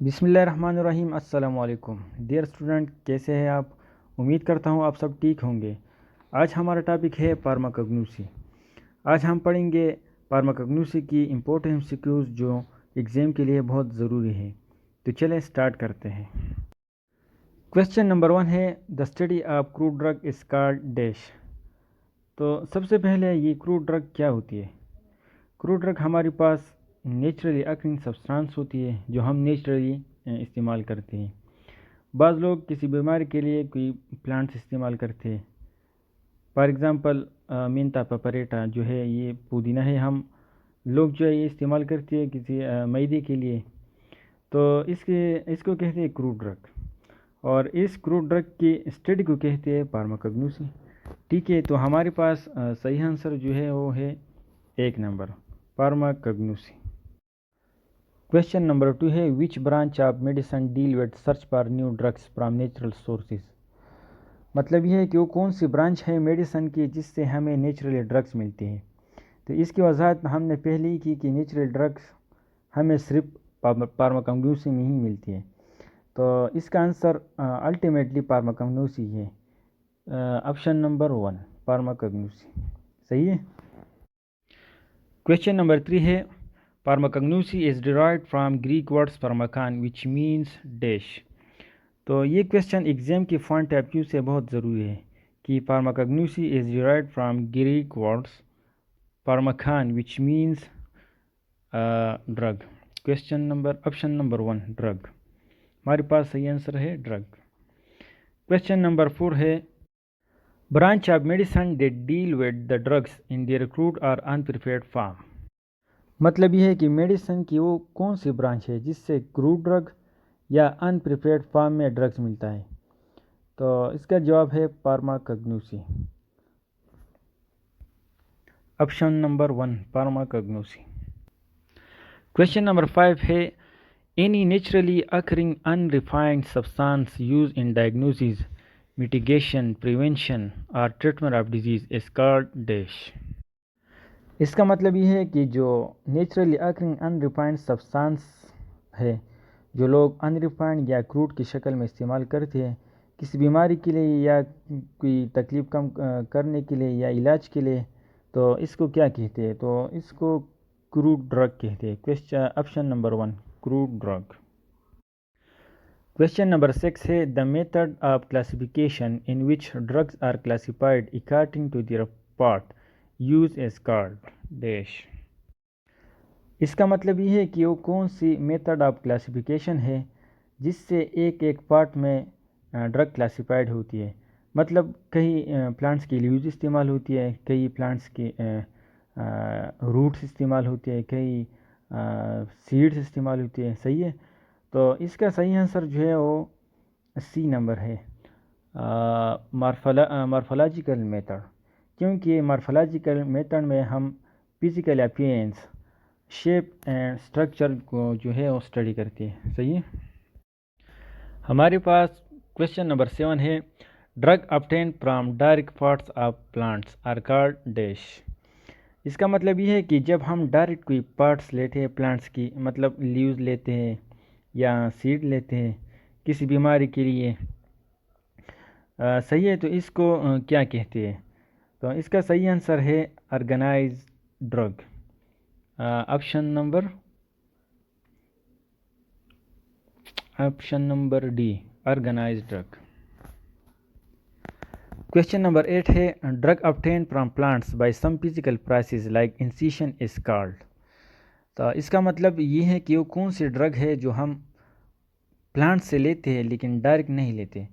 بسم اللہ الرحمن الرحیم۔ السلام علیکم ڈیئر اسٹوڈنٹ، کیسے ہیں آپ؟ امید کرتا ہوں آپ سب ٹھیک ہوں گے۔ آج ہمارا ٹاپک ہے فارماکوگنوسی۔ آج ہم پڑھیں گے فارماکوگنوسی کی امپورٹنٹ سکیورز جو ایگزام کے لیے بہت ضروری ہے۔ تو چلیں سٹارٹ کرتے ہیں۔ کویسچن نمبر 1 ہے the study of crude drug is called dash. تو سب سے پہلے یہ کروڈ ڈرگ کیا ہوتی ہے؟ کروڈ ڈرگ ہمارے پاس نیچرلی اکرنگ سبسٹانس ہوتی ہے جو ہم نیچرلی استعمال کرتے ہیں۔ بعض لوگ کسی بیماری کے لیے کوئی پلانٹس استعمال کرتے ہیں۔ فار ایگزامپل مینتا پپریٹا جو ہے یہ پودینہ ہے، ہم لوگ جو ہے یہ استعمال کرتے ہیں کسی معدے کے لیے، تو اس کو کہتے ہیں کروڈ ڈرگ، اور اس کروڈ ڈرگ کی اسٹڈی کو کہتے ہیں فارماکوگنوسی۔ ٹھیک ہے، تو ہمارے پاس صحیح آنسر جو ہے وہ ہے 1 نمبر فارماکوگنوسی۔ کویسچن نمبر 2 ہے which branch of medicine deal with search for new drugs from natural sources. مطلب یہ ہے کہ وہ کون سی برانچ ہے میڈیسن کی جس سے ہمیں نیچرلی ڈرگس ملتے ہیں۔ تو اس کی وضاحت ہم نے پہلے ہی کی کہ نیچرل ڈرگس ہمیں صرف فارماکوگنوسی میں ہی ملتی ہے، تو اس کا آنسر الٹیمیٹلی فارماکوگنوسی ہے۔ آپشن نمبر 1 فارماکوگنوسی صحیح ہے۔ کویسچن نمبر 3 ہے pharmacognosy is derived from Greek words pharmakon which means dash. تو یہ کویسچن ایگزام کے پوائنٹ آف ویو سے بہت ضروری ہے کہ pharmacognosy is derived from Greek words pharmakon which means drug. Option number 1 drug, ہمارے پاس صحیح آنسر ہے ڈرگ۔ کویسچن نمبر 4 ہے branch of medicine that deal with the drugs in their crude اور انپریپیئرڈ فارم۔ مطلب یہ ہے کہ میڈیسن کی وہ کون سی برانچ ہے جس سے کروڈ ڈرگ یا انپریپیئرڈ فارم میں ڈرگس ملتا ہے، تو اس کا جواب ہے pharmacognosy. Option number 1 pharmacognosy. Question number 5 ہے any naturally occurring unrefined substance use in diagnosis mitigation prevention اور treatment of disease is called dash. اس کا مطلب یہ ہے کہ جو نیچرلی اکرنگ انریفائنڈ سبسٹانس ہے جو لوگ انریفائنڈ یا کروڈ کی شکل میں استعمال کرتے ہیں کسی بیماری کے لیے یا کوئی تکلیف کم کرنے کے لیے یا علاج کے لیے، تو اس کو کیا کہتے ہیں؟ تو اس کو کروڈ ڈرگ کہتے ہیں۔ Option number 1 crude drug. Question number 6 ہے the method of classification in which drugs are classified according to their part use is called dash. اس کا مطلب یہ ہے کہ وہ کون سی میتھڈ آف کلاسیفیکیشن ہے جس سے ایک پارٹ میں ڈرگ کلاسیفائڈ ہوتی ہے۔ مطلب کئی پلانٹس کی لیوز استعمال ہوتی ہے، کئی پلانٹس کی روٹس استعمال ہوتی ہے، کئی سیڈز استعمال ہوتی ہے، صحیح ہے۔ تو اس کا صحیح آنسر جو ہے وہ سی نمبر ہے مارفولوجیکل میتھڈ، کیونکہ مارفولوجیکل میتھڈ میں ہم physical appearance, shape and structure کو جو ہے وہ اسٹڈی کرتے ہیں، صحیح ہے۔ ہمارے پاس کویسچن نمبر 7 ہے drug obtained from direct parts of plants are called dash. اس کا مطلب یہ ہے کہ جب ہم ڈائریکٹ کوئی پارٹس لیتے ہیں پلانٹس کی، مطلب لیوز لیتے ہیں یا سیڈ لیتے ہیں کسی بیماری کے لیے، صحیح ہے، تو اس کو کیا کہتے ہیں؟ تو اس کا صحیح آنسر ہے organized drug. Option number D organized drug. Question number 8 ہے drug obtained from plants by some physical process like incision is called. تو اس کا مطلب یہ ہے کہ وہ کون سی ڈرگ ہے جو ہم پلانٹ سے لیتے ہیں لیکن ڈائریکٹ نہیں لیتے،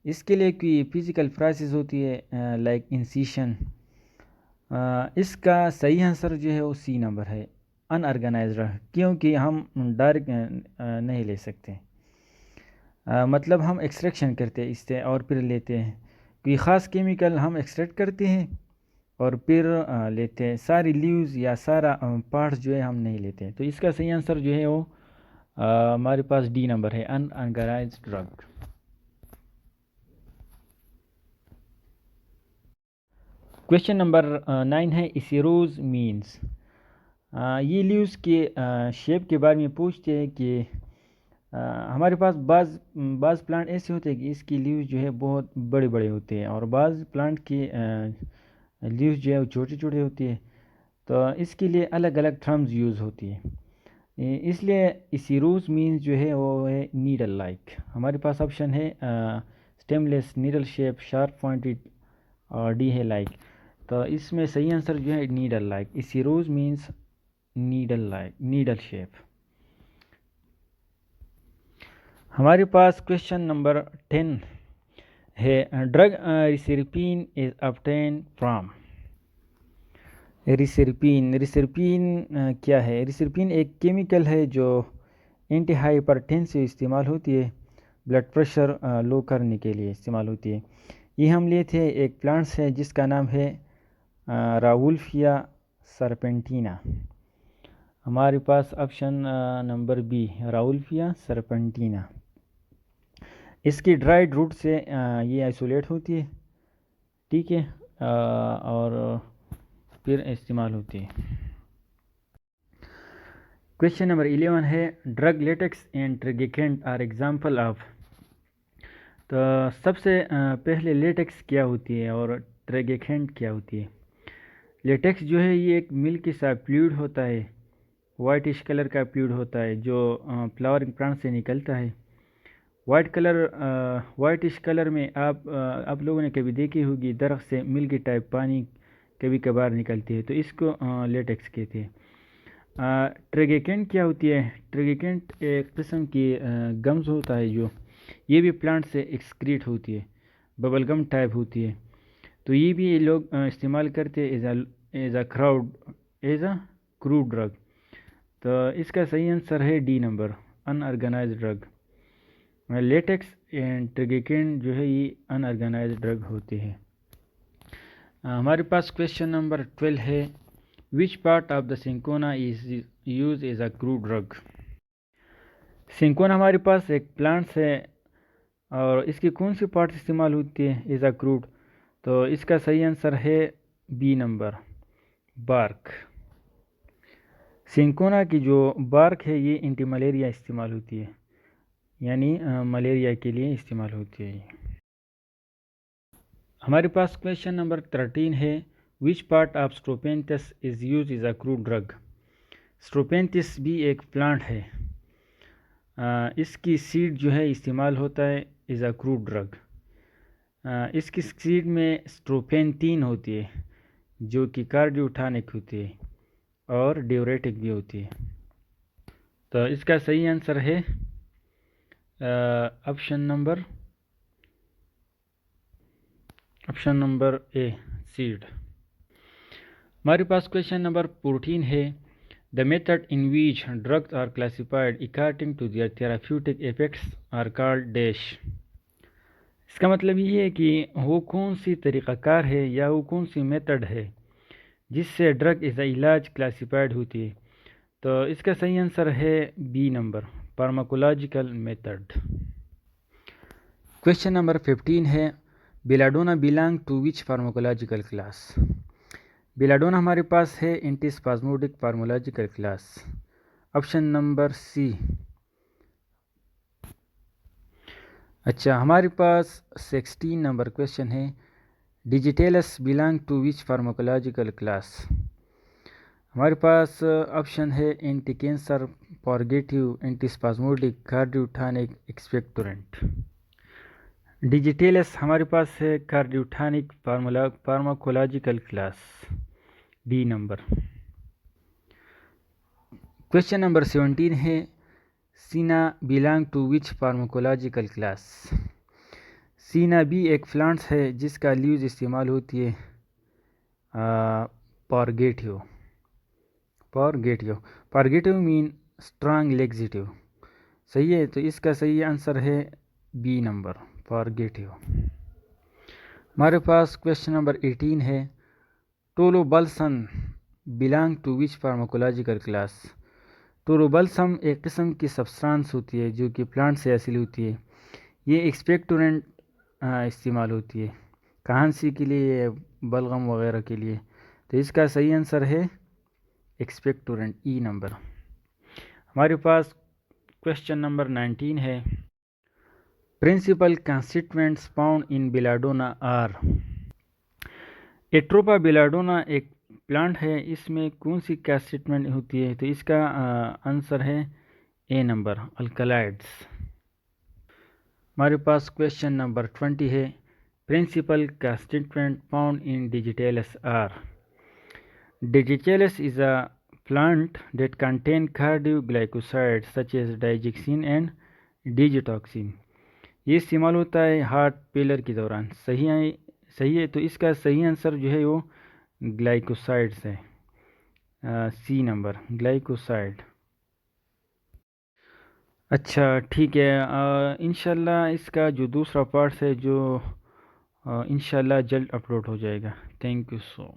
اس کے لیے کوئی فزیکل پروسیس ہوتی ہے لائک انسیشن۔ اس کا صحیح آنسر جو ہے وہ سی نمبر ہے ان آرگنائزڈ، کیونکہ ہم ڈائریکٹ نہیں لے سکتے، مطلب ہم ایکسٹریکشن کرتے ہیں اس سے اور پھر لیتے ہیں، کوئی خاص کیمیکل ہم ایکسٹریکٹ کرتے ہیں اور پھر لیتے ہیں، ساری لیوز یا سارا پارٹس جو ہے ہم نہیں لیتے، تو اس کا صحیح آنسر جو ہے وہ ہمارے پاس ڈی نمبر ہے ان آرگنائزڈ ڈرگ۔ کویسچن نمبر 9 ہے اسیروز مینس۔ یہ لیوز کے شیپ کے بارے میں پوچھتے ہیں کہ ہمارے پاس بعض پلانٹ ایسے ہوتے ہیں کہ اس کی لیوز جو ہے بہت بڑے بڑے ہوتے ہیں، اور بعض پلانٹ کی لیوز جو ہے وہ چھوٹی چھوٹی ہوتی ہے، تو اس کے لیے الگ الگ ٹرمز یوز ہوتی ہے۔ اس لیے اسیروز مینز جو ہے وہ ہے نیڈل لائک۔ ہمارے پاس آپشن ہے stemless, needle shape, sharp pointed, اور ڈی ہے لائک۔ تو اس میں صحیح آنسر جو ہے needle like. Acerose means needle like, needle shape. ہمارے پاس کویشچن نمبر 10 ہے drug reserpine is obtained from. Reserpine کیا ہے؟ ریسرپین ایک کیمیکل ہے جو اینٹی ہائپرٹینسو استعمال ہوتی ہے، بلڈ پریشر لو کرنے کے لیے استعمال ہوتی ہے۔ یہ ہم لیے تھے ایک پلانٹ سے جس کا نام ہے راولفیا سرپینٹینا۔ ہمارے پاس آپشن نمبر بی راولفیا سرپینٹینا۔ اس کی ڈرائیڈ روٹ سے یہ آئسولیٹ ہوتی ہے، ٹھیک ہے، اور پھر استعمال ہوتی ہے۔ کویشچن نمبر 11 ہے drug latex and tragacanth are example of. تو سب سے پہلے لیٹکس کیا ہوتی ہے اور ٹریگیکینٹ کیا ہوتی ہے؟ لیٹکس جو ہے یہ ایک ملک کے ساتھ فلوئڈ ہوتا ہے، وائٹش کلر کا فلوئڈ ہوتا ہے جو فلاورنگ پلانٹ سے نکلتا ہے۔ وائٹش کلر میں آپ لوگوں نے کبھی دیکھی ہوگی درخت سے ملکی ٹائپ پانی کبھی کبھار نکلتی ہے، تو اس کو لیٹکس کہتے ہیں۔ ٹریگیکینٹ کیا ہوتی ہے؟ ٹریگیکینٹ ایک قسم کی گمز ہوتا ہے جو یہ بھی پلانٹ سے ایکسکریٹ ہوتی ہے، ببل گم ٹائپ ہوتی ہے، تو یہ بھی لوگ استعمال کرتے ایز اے کروڈ ڈرگ۔ تو اس کا صحیح آنسر ہے D number, unorganised drug. Latex and tragacanth جو ہے یہ ان آرگنائزڈ ڈرگ ہوتے ہیں۔ ہمارے پاس کویشچن نمبر 12 ہے which part of the cinchona is use as a crude drug. Cinchona ہمارے پاس ایک پلانٹس ہے اور اس کی کون سی پارٹ استعمال ہوتی ہے ایز اے کروڈ؟ تو اس کا صحیح آنسر ہے بی نمبر، بارک۔ سنکونا کی جو بارک ہے یہ اینٹی ملیریا استعمال ہوتی ہے، یعنی ملیریا کے لیے استعمال ہوتی ہے۔ ہمارے پاس کویشچن نمبر 13 ہے which part of strophanthus is use as a crude drug. Strophanthus بھی ایک پلانٹ ہے، اس کی سیڈ جو ہے استعمال ہوتا ہے ایز اے کروڈ ڈرگ۔ اس کی سیڈ میں اسٹروپینتین ہوتی ہے جو کہ کارڈیوٹانک ہوتی ہے اور ڈیوریٹک بھی ہوتی ہے۔ تو اس کا صحیح آنسر ہے آپشن نمبر اے، سیڈ۔ ہمارے پاس کویشچن نمبر 14 ہے the method in which drugs are classified according to their therapeutic effects are called dash۔ اس کا مطلب یہ ہے کہ وہ کون سی طریقہ کار ہے یا وہ کون سی میتھڈ ہے جس سے ڈرگ ایز اے علاج کلاسیفائڈ ہوتی ہے؟ تو اس کا صحیح آنسر ہے B number, pharmacological method. Question number 15 ہے بیلاڈونا belong to which pharmacological class۔ بیلاڈونا ہمارے پاس ہے antispasmodic pharmacological class, option number C. اچھا، ہمارے پاس 16 نمبر کویشچن ہے digitalis belong to which pharmacological class۔ ہمارے پاس آپشن ہے anticancer, purgative, antispasmodic, cardiotonic, expectorant. Digitalis ہمارے پاس ہے cardiotonic pharmacological class, D number. Question number 17 ہے سینا belong to which pharmacological class۔ سینا بھی ایک پلانٹس ہے جس کا لیوز استعمال ہوتی ہے پارگیٹیو مین اسٹرانگ لیگزیٹیو، صحیح ہے، تو اس کا صحیح آنسر ہے بی نمبر، پارگیٹیو۔ ہمارے پاس کویشچن نمبر 18 ہے ٹولوبلسن belong to which pharmacological class۔ ٹولوبلسم ایک قسم کی سبسٹانس ہوتی ہے جو کہ پلانٹ سے حاصل ہوتی ہے، یہ ایکسپیکٹورنٹ استعمال ہوتی ہے کھانسی کے لیے، بلغم وغیرہ کے لیے، تو اس کا صحیح آنسر ہے ایکسپیکٹورنٹ، ای نمبر۔ ہمارے پاس کویشچن نمبر 19 ہے پرنسپل کنسٹیٹوئنٹس فاؤنڈ ان بیلاڈونا آر. ایٹروپا بیلاڈونا ایک پلانٹ ہے، اس میں کون سی کنسٹیٹوئنٹ ہوتی ہے؟ تو اس کا آنسر ہے اے نمبر الکلائڈس. ہمارے پاس کویشچن نمبر 20 ہے principal constituent found in digitalis are. Digitalis is a plant that contain cardioglycosides such as digoxin and digitoxin. یہ استعمال ہوتا ہے ہارٹ فیلر کے دوران. صحیح ہے تو اس کا صحیح آنسر جو ہے وہ گلائکوسائڈس ہے، سی نمبر گلائکوسائڈ. اچھا ٹھیک ہے، انشاءاللہ اس کا جو دوسرا پارٹ ہے جو انشاءاللہ جلد اپلوڈ ہو جائے گا. Thank you so